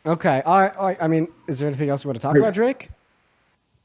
Okay. I mean, is there anything else you want to talk about, Drake?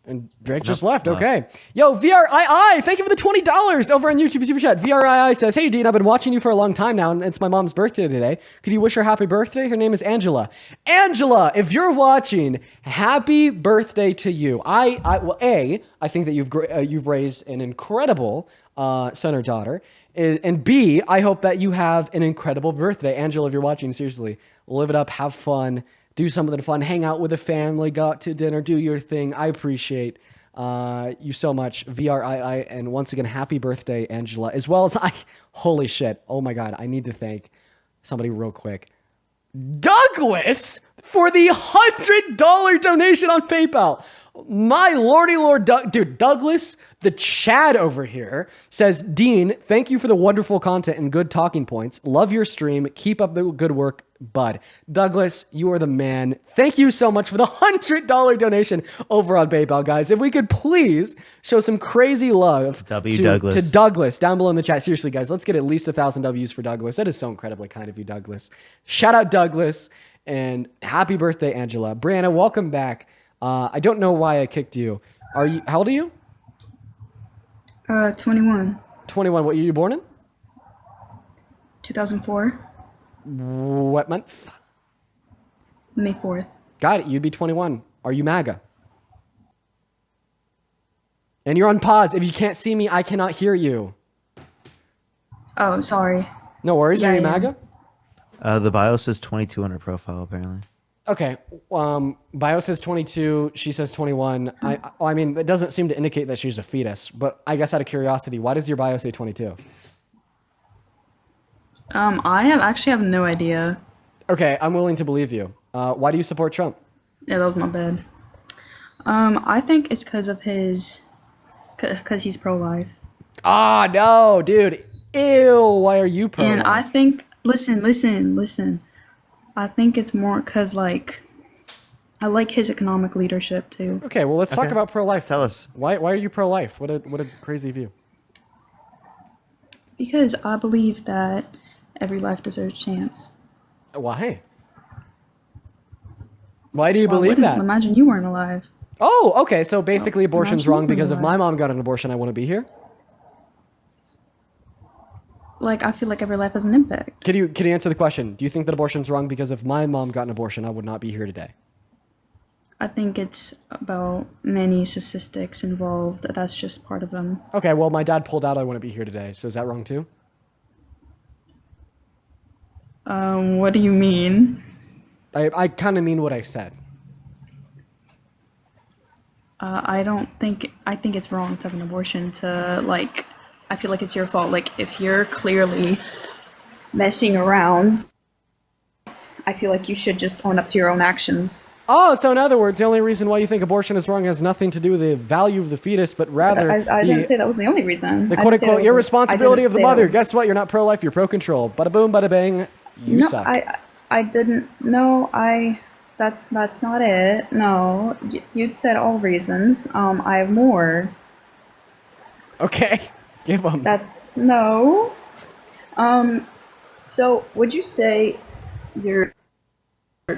And Drake just left. No. Okay. Yo, VRII, thank you for the $20 over on YouTube Super Chat. VRII says, hey, Dean, I've been watching you for a long time now, and it's my mom's birthday today. Could you wish her happy birthday? Her name is Angela. Angela, if you're watching, happy birthday to you. I think that you've raised an incredible son or daughter. And B, I hope that you have an incredible birthday. Angela, if you're watching, seriously, live it up, have fun. Do something fun, hang out with the family, go out to dinner, do your thing. I appreciate you so much, VRII. And once again, happy birthday, Angela, as well as holy shit. Oh my God, I need to thank somebody real quick. Douglas for the $100 donation on PayPal. My lordy lord, dude, Douglas, the Chad over here says, Dean, thank you for the wonderful content and good talking points. Love your stream. Keep up the good work, bud. Douglas, you are the man. Thank you so much for the $100 donation over on PayPal, guys. If we could please show some crazy love to Douglas down below in the chat. Seriously, guys, let's get at least 1,000 W's for Douglas. That is so incredibly kind of you, Douglas. Shout out Douglas and happy birthday, Angela. Brianna, welcome back. I don't know why I kicked you. How old are you? 21. 21. What year you born in? 2004. What month? May 4th. Got it. You'd be 21. Are you Maga? And you're on pause. If you can't see me, I cannot hear you. Oh, sorry. No worries. Are you Maga? The bio says 22 on her profile, apparently. Okay. Bio says 22. She says 21. I mean, it doesn't seem to indicate that she's a fetus, but I guess out of curiosity, why does your bio say 22? I actually have no idea. Okay, I'm willing to believe you. Why do you support Trump? Yeah, that was my bad. I think it's because of because he's pro-life. Ah, no, dude. Ew, why are you pro-life? And I think, listen. I think it's more because, like, I like his economic leadership, too. Okay, well, let's talk about pro-life. Tell us. Why are you pro-life? What a crazy view. Because I believe that every life deserves a chance. Why? Why do you believe that? Imagine you weren't alive. Oh, okay. So basically abortion's wrong because if my mom got an abortion, I wouldn't be here? Like, I feel like every life has an impact. Can you answer the question? Do you think that abortion's wrong because if my mom got an abortion, I would not be here today? I think it's about many statistics involved. That's just part of them. Okay, well, my dad pulled out. I wouldn't be here today. So is that wrong too? What do you mean? I kind of mean what I said. I think it's wrong to have an abortion to, like, I feel like it's your fault. Like, if you're clearly messing around, I feel like you should just own up to your own actions. Oh, so in other words, the only reason why you think abortion is wrong has nothing to do with the value of the fetus, but rather I didn't say that was the only reason. The quote-unquote irresponsibility of the mother. Guess what? You're not pro-life, you're pro-control. Bada boom, bada bang, you suck. I didn't, no, that's not it. No, you said all reasons. I have more. Okay, give them. No. So would you say you're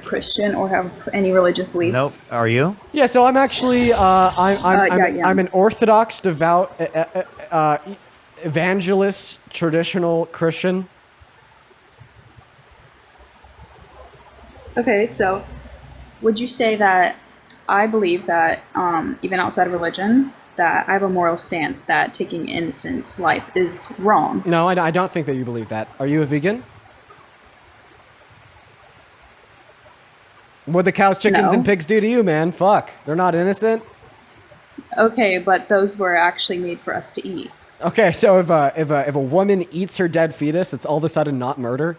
Christian or have any religious beliefs? Nope. Are you? Yeah, so I'm actually I'm an Orthodox, devout, evangelist, traditional Christian. Okay, so would you say that I believe that even outside of religion, that I have a moral stance that taking innocent's life is wrong? No, I don't think that you believe that. Are you a vegan? What the cows, chickens, and pigs do to you, man? Fuck. They're not innocent? Okay, but those were actually made for us to eat. Okay, so if a woman eats her dead fetus, it's all of a sudden not murder?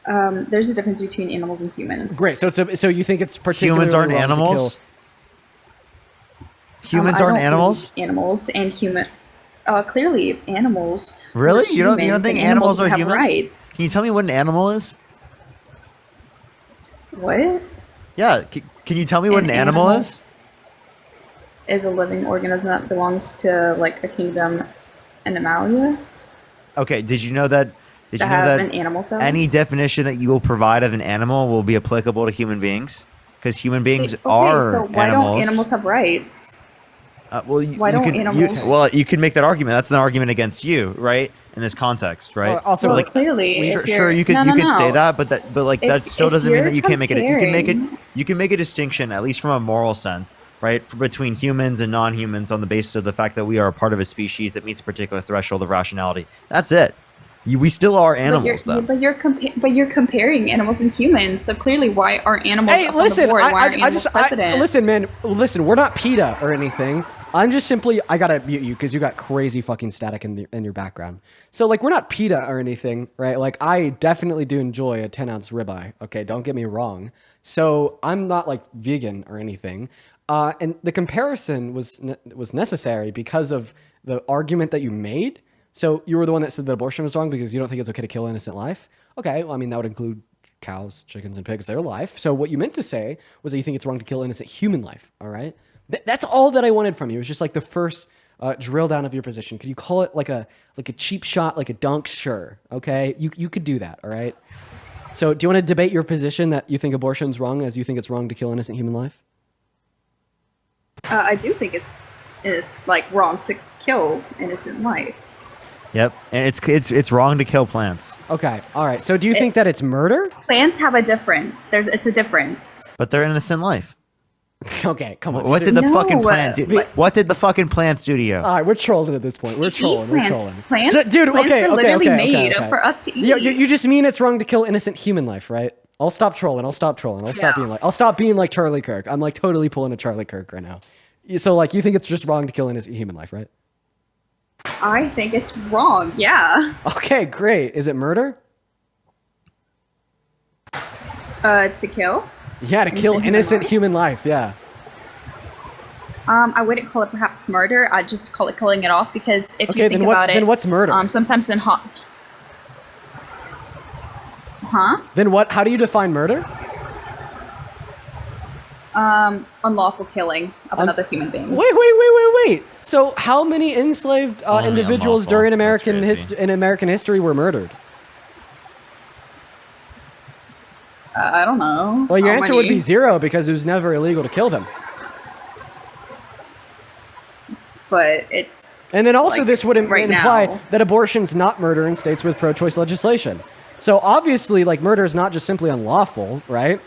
There's a difference between animals and humans. Great. So you think it's particularly humans aren't wrong animals? to kill... Humans aren't animals? Animals and human. Clearly, if animals. Really? You don't think animals are have humans? Rights. Can you tell me what an animal is? What? Yeah. Can you tell me what an animal is? Is a living organism that belongs to like a kingdom Animalia. Okay. Did you know that Did that you know have that an animal cell. any definition that you will provide of an animal will be applicable to human beings? Because human beings are so why animals. don't animals have rights? Well, Why don't animals- well, you can make that argument. That's an argument against you, right? In this context, right? Also, Well, like, clearly, Sure, if sure, you're- you could no, you no, could no. say that, but that still if doesn't mean you're that you can't make it. comparing- You can make a distinction, at least from a moral sense, right, between humans and non-humans on the basis of the fact that we are a part of a species that meets a particular threshold of rationality. That's it. We still are animals, though. But you're comparing animals and humans. So clearly, why are animals hey, up on the listen, board? Why are I animals just, president? listen, man, listen. We're not PETA or anything. I'm just simply, I gotta mute you because you got crazy fucking static in your background. So like, we're not PETA or anything, right? Like, I definitely do enjoy a 10-ounce ribeye. Okay, don't get me wrong. So I'm not like vegan or anything. And the comparison was necessary because of the argument that you made. So you were the one that said that abortion was wrong because you don't think it's okay to kill innocent life. Okay, well, I mean, that would include cows, chickens, and pigs, their life. So what you meant to say was that you think it's wrong to kill innocent human life, all right? That's all that I wanted from you. It was just like the first drill down of your position. Could you call it like a cheap shot, like a dunk? Sure, okay? You could do that, all right? So do you want to debate your position that you think abortion's wrong as you think it's wrong to kill innocent human life? I do think it is like wrong to kill innocent life. Yep, and it's wrong to kill plants, Okay, all right. So do you think that it's murder? Plants have a difference. It's a difference. but they're innocent life. Okay, come on. What did the No, fucking plant do? but- What did the fucking plants do to you? All right, we're trolling at this point. We're We eat trolling. We're plants. trolling. Plants, Dude, plants okay, were literally okay, made okay. for us to eat. You just mean it's wrong to kill innocent human life, right? I'll stop trolling. I'll stop being like Charlie Kirk. I'm like totally pulling a Charlie Kirk right now. So like, you think it's just wrong to kill innocent human life, right? I think it's wrong. Yeah. Okay, great. Is it murder? To kill. Yeah, to kill innocent human life. Yeah. I wouldn't call it perhaps murder. I'd just call it killing it off because if Okay, you think then what- about it, then what's murder? Sometimes in hot. Huh? Then what? How do you define murder? Unlawful killing of another human being. Wait. So how many enslaved individuals unlawful. during That's American crazy. in American history were murdered? I don't know. Well, your How answer would be many? 0 because it was never illegal to kill them. But it's And then also Like, this would right imply now. that abortion's not murder in states with pro-choice legislation. So obviously, like, murder is not just simply unlawful, right?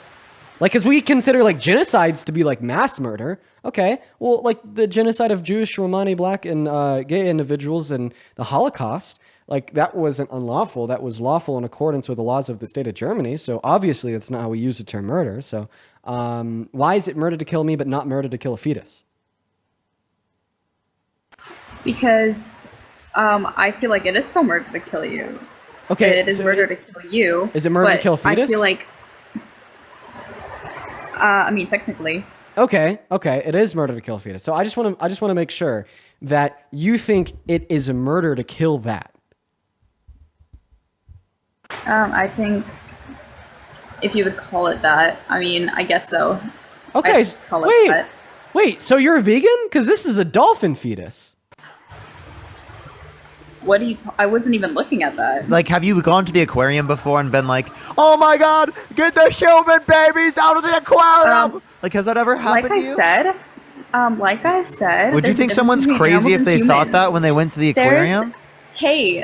Like, because we consider, like, genocides to be, like, mass murder. Okay, well, like, the genocide of Jewish, Romani, Black, and gay individuals and the Holocaust, like, that wasn't unlawful. That was lawful in accordance with the laws of the state of Germany. So obviously, that's not how we use the term murder. So why is it murder to kill me but not murder to kill a fetus? because I feel like it is still murder to kill you. Okay, It is so murder to kill you. Is it murder to but kill a fetus? I feel like. I mean, technically. Okay, it is murder to kill a fetus. So I just want to make sure that you think it is a murder to kill that. I think if you would call it that, I mean, I guess so. Okay, I'd call it that. wait. So you're a vegan? Because this is a dolphin fetus. What do you? I wasn't even looking at that. Like, have you gone to the aquarium before and been like, "Oh my God, get the human babies out of the aquarium"? Like, has that ever happened Like to I you? said, Would you there's a think difference someone's between crazy animals if and they thought that humans. when they went to the aquarium?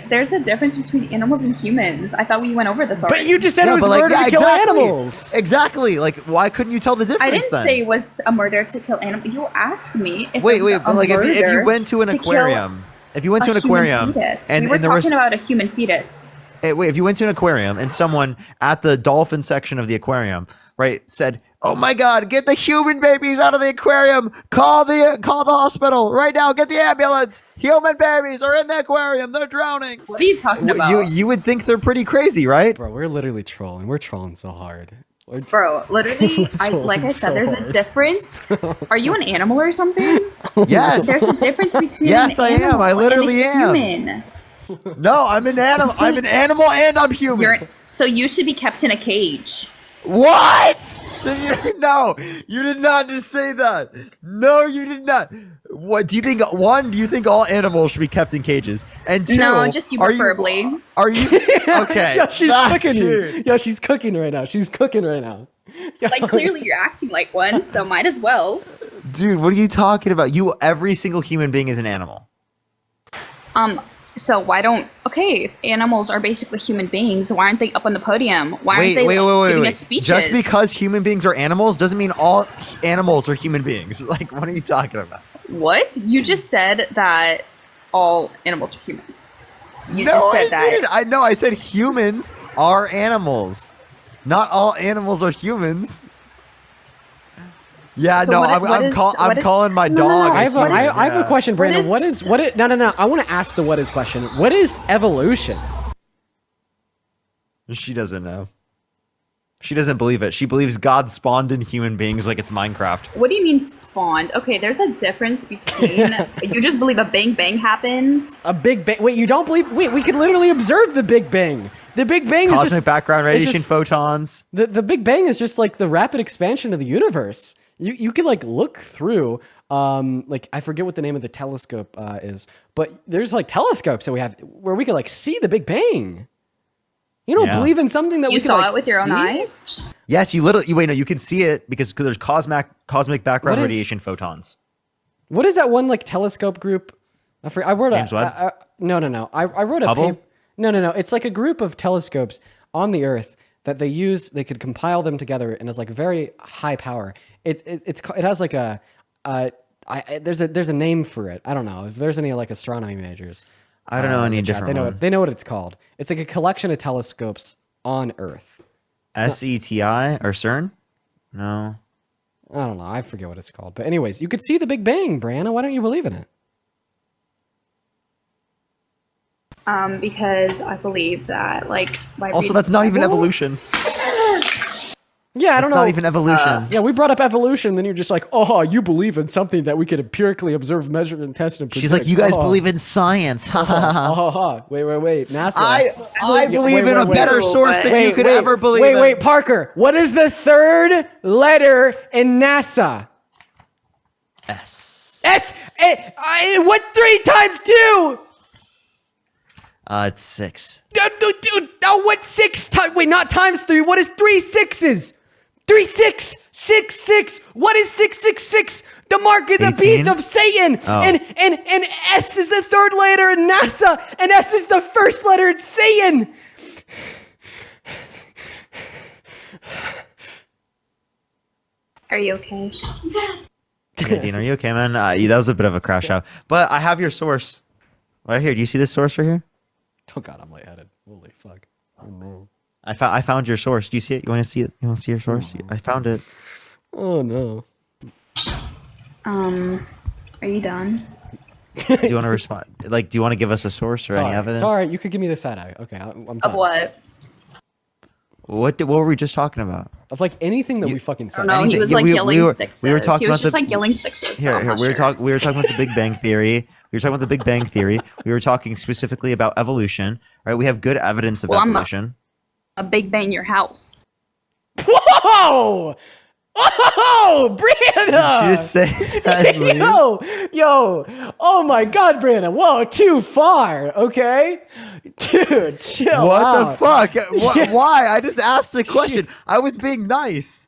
There's a difference between animals and humans. I thought we went over this already. But you just said it Yeah, was but like, murder yeah, to kill exactly. animals. Exactly. Like, why couldn't you tell the difference? I didn't then? say it was a murder to kill animals. You asked me if Wait, it was a but like, if you murder went to an to kill aquarium, if you went to an a human aquarium, fetus. and we were there was talking about a human fetus. wait, if you went to an aquarium and someone at the dolphin section of the aquarium, right, said, "Oh my God, get the human babies out of the aquarium! Call the hospital right now! Get the ambulance! Human babies are in the aquarium! They're drowning!" What are you talking about? You would think they're pretty crazy, right? Bro, we're literally trolling. We're trolling so hard. Bro, literally, like I said, there's a difference. Are you an animal or something? Yes. There's a difference between Yes, an I am. animal I literally and a am. human. No, I'm an animal. I'm an animal and I'm human. So you should be kept in a cage. What? No, you did not just say that. No, you did not. What do you think? One, do you think all animals should be kept in cages? And two, No, just you preferably. Are you okay? Yeah, she's that's cooking you. it. Yeah, she's cooking right now. She's cooking right now. Yeah. Like, clearly you're acting like one, so might as well. Dude, what are you talking about? Every single human being is an animal. So why don't... Okay, if animals are basically human beings, why aren't they up on the podium? Why aren't they giving us speeches? Just because human beings are animals doesn't mean all animals are human beings. Like, what are you talking about? What? You just said that all animals are humans. You No, just said I didn't. I know. I said humans are animals. Not all animals are humans. Yeah, So no, what I'm is- calling my no, no, dog. no, I have a question, Brandon. What is- No. I want to ask the what is question. What is evolution? She doesn't know. She doesn't believe it. She believes God spawned in human beings like it's Minecraft. What do you mean spawned? Okay, there's a difference between... you just believe a Bang Bang happened? A Big Bang? Wait, you don't believe? Wait, we can literally observe the Big Bang. The Big Bang is Cosmic just background it's radiation just- photons. The Big Bang is just like the rapid expansion of the universe. You can like look through like I forget what the name of the telescope is, but there's like telescopes that we have where we can like see the Big Bang. You don't Yeah. believe in something that You we can, saw like, it with your own see? eyes? Yes, you can see it because there's cosmic background What is- radiation photons. What is that one like telescope group? I wrote James Webb? No. I wrote a Hubble? paper. No. It's like a group of telescopes on the Earth that they use. They could compile them together, and it's like very high power. It has like there's a name for it. I don't know if there's any like astronomy majors. I don't know any in the chat. different one. They know what it's called. It's like a collection of telescopes on Earth. SETI or CERN? No. I don't know. I forget what it's called. But anyways, you could see the Big Bang, Brianna. Why don't you believe in it? Because I believe that, like... by Also, reading that's not the even Bible- evolution. Yeah, I don't It's know. not even evolution. Yeah, we brought up evolution, then you're just like, oh, you believe in something that we could empirically observe, measure, and test and predict. She's like, you guys Oh. believe in science. Wait. NASA. I believe in a wait, better wait. source than you could ever believe in. Wait, Parker. What is the third letter in NASA? S. What's 3 times 2? It's 6. No, what's 6 times? Wait, not times 3. What is 3 6s? 3 6 6 6. What is 666? The mark of the 18? beast of Satan. Oh. And S is the third letter in NASA, and S is the first letter in Satan. Are you okay? Hey, Dean, are you okay, man? That was a bit of a crash out. But I have your source right here. Do you see this source right here? Oh God, I'm lightheaded. Holy fuck. Oh no. I found your source. Do you see it? You want to see it? You want to see your source? I found it. Oh no. Are you done? Do you want to respond? Like, do you want to give us a source or any evidence? Sorry, you could give me the side eye. Okay, I'm Of done. what? What were we just talking about? Of like anything that we fucking I said. don't know. He Anything- was yeah, like we yelling were- sixes. we were talking He was about just the- like yelling sixes. So Here, I'm not we were sure. we were talking about the Big Bang Theory. We were talking about the Big Bang Theory. We were talking specifically about evolution. Right? We have good evidence of Well, I'm not- evolution. A Big Bang your house. Whoa! Oh, Brianna! Did you just say that, Liam? Yo! Oh my God, Brianna! Whoa, too far. Okay, dude, chill What out. the fuck? Why? I just asked a question. I was being nice.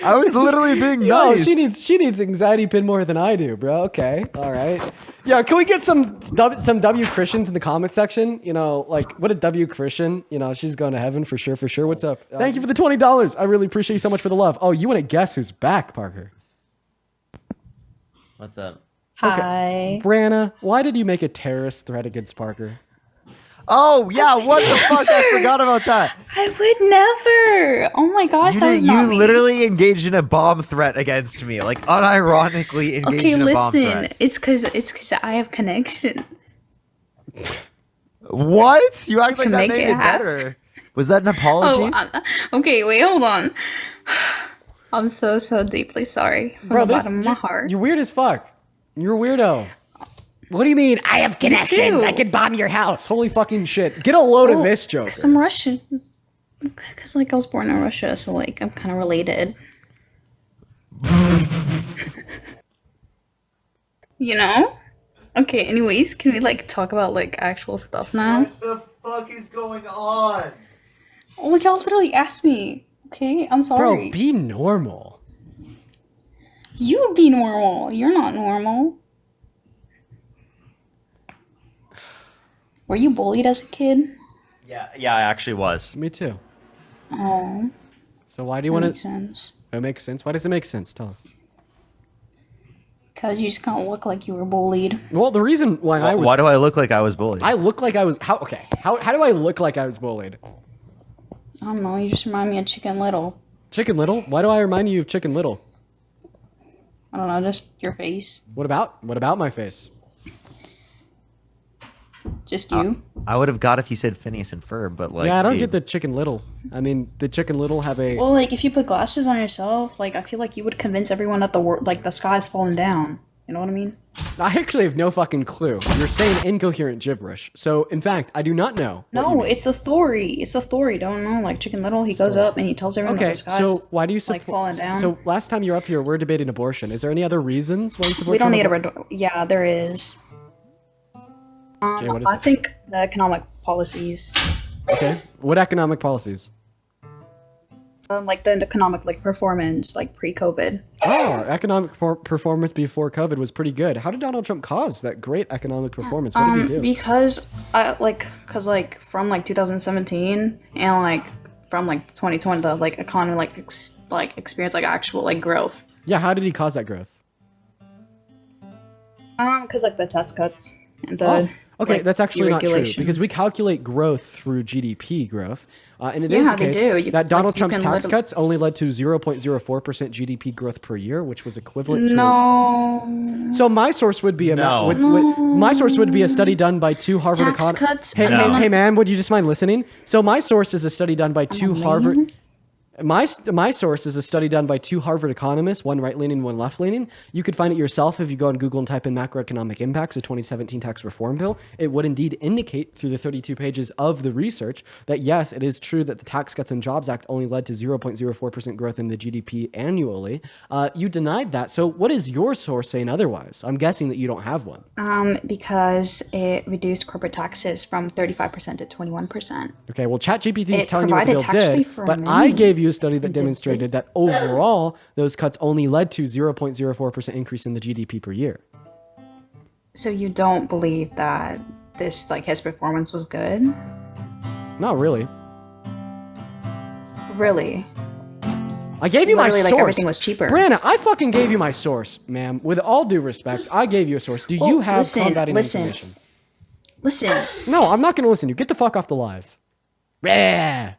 I was literally being Yo, nice. she needs anxiety pin more than I do, bro. Okay, all right. Yeah, can we get some W Christians in the comment section? You know, like what a W Christian. You know, she's going to heaven for sure. For sure. What's up? Thank you for the $20. I really appreciate you so much for the love. Oh, you want to guess who's back, Parker? What's up? Hi. Brianna, why did you make a terrorist threat against Parker? Oh yeah, what the fuck? I forgot about that. I would never. Oh my gosh, that was not You me. literally engaged in a bomb threat against me, like unironically engaged Okay, in a bomb listen. threat. It's cause I have connections. What? You act like can that make made it it happen. better. Was that an apology? Okay. Wait, hold on. I'm so deeply sorry from the bottom of my heart. You're weird as fuck. You're a weirdo. What do you mean? I have connections. too. I could bomb your house. Holy fucking shit. Get a load of this, Joker. Cause I'm Russian. Cause like I was born in Russia, so like I'm kind of related. You know? Okay, anyways, can we like talk about like actual stuff now? What the fuck is going on? Oh, y'all literally asked me. Okay, I'm Bro, sorry. be normal. You be normal. You're not normal. Were you bullied as a kid? Yeah, I actually was. Me too. Oh, So why do you that want makes to? sense. It makes sense. Why does it make sense? Tell us. Because you just kind of look like you were bullied. Well, the reason why I was, Why do I look like I was bullied? I look like I was. How? Okay. How do I look like I was bullied? I don't know, you just remind me of Chicken Little. Chicken Little? Why do I remind you of Chicken Little? I don't know, just your face. What about my face? Just you. I would have got if you said Phineas and Ferb, but like, Yeah, I don't dude, get the Chicken Little. I mean, the Chicken Little have a. Well, like, if you put glasses on yourself, like, I feel like you would convince everyone that the sky's falling down. You know what I mean? I actually have no fucking clue. You're saying incoherent gibberish. So, in fact, I do not know. what you No, mean. it's a story. It's a story. Don't know. Like Chicken Little, he goes up and he tells everyone that Okay, the sky's so why do you support? like falling down. So last time you were up here, we're debating abortion. Is there any other reasons why you support? We don't need a child red. Yeah, there is. Okay, what is I it? think the economic policies, Okay, what economic policies? like the economic like performance, like pre-COVID. Oh, our economic performance before COVID was pretty good. How did Donald Trump cause that great economic performance? What did he do? Because from like 2017 and like from like 2020, the like economy like experienced like actual like growth. Yeah, how did he cause that growth? Because like the tax cuts and the Oh, okay, like, that's actually not true deregulation. because we calculate growth through GDP growth, and it is Yeah, the they case do. You- that Donald like, you Trump's can tax literally- cuts only led to 0.04% GDP growth per year, which was equivalent to. No. So my source would be a No. my source would be a study done by two Harvard Tax economists. cuts. Hey, No. hey, man, would you just mind listening? So my source is a study done by two Harvard. My source is a study done by two Harvard economists, one right-leaning, one left-leaning. You could find it yourself if you go on Google and type in macroeconomic impacts of 2017 tax reform bill. It would indeed indicate through the 32 pages of the research that yes, it is true that the Tax Cuts and Jobs Act only led to 0.04% growth in the GDP annually. You denied that. So what is your source saying otherwise? I'm guessing that you don't have one. Because it reduced corporate taxes from 35% to 21%. Okay, well, ChatGPT is It telling you what the bill provided tax relief did, for but many. I gave you a study that Did they? demonstrated that overall, those cuts only led to 0.04% increase in the GDP per year. So you don't believe that this like his performance was good? Not really. Really? I gave you my Literally, source. like everything was cheaper. Brianna, I fucking gave you my source, ma'am. With all due respect, I gave you a source. Do you Well, have listen, combating listen. information? Listen. No, I'm not going to listen to you. Get the fuck off the live. Rah.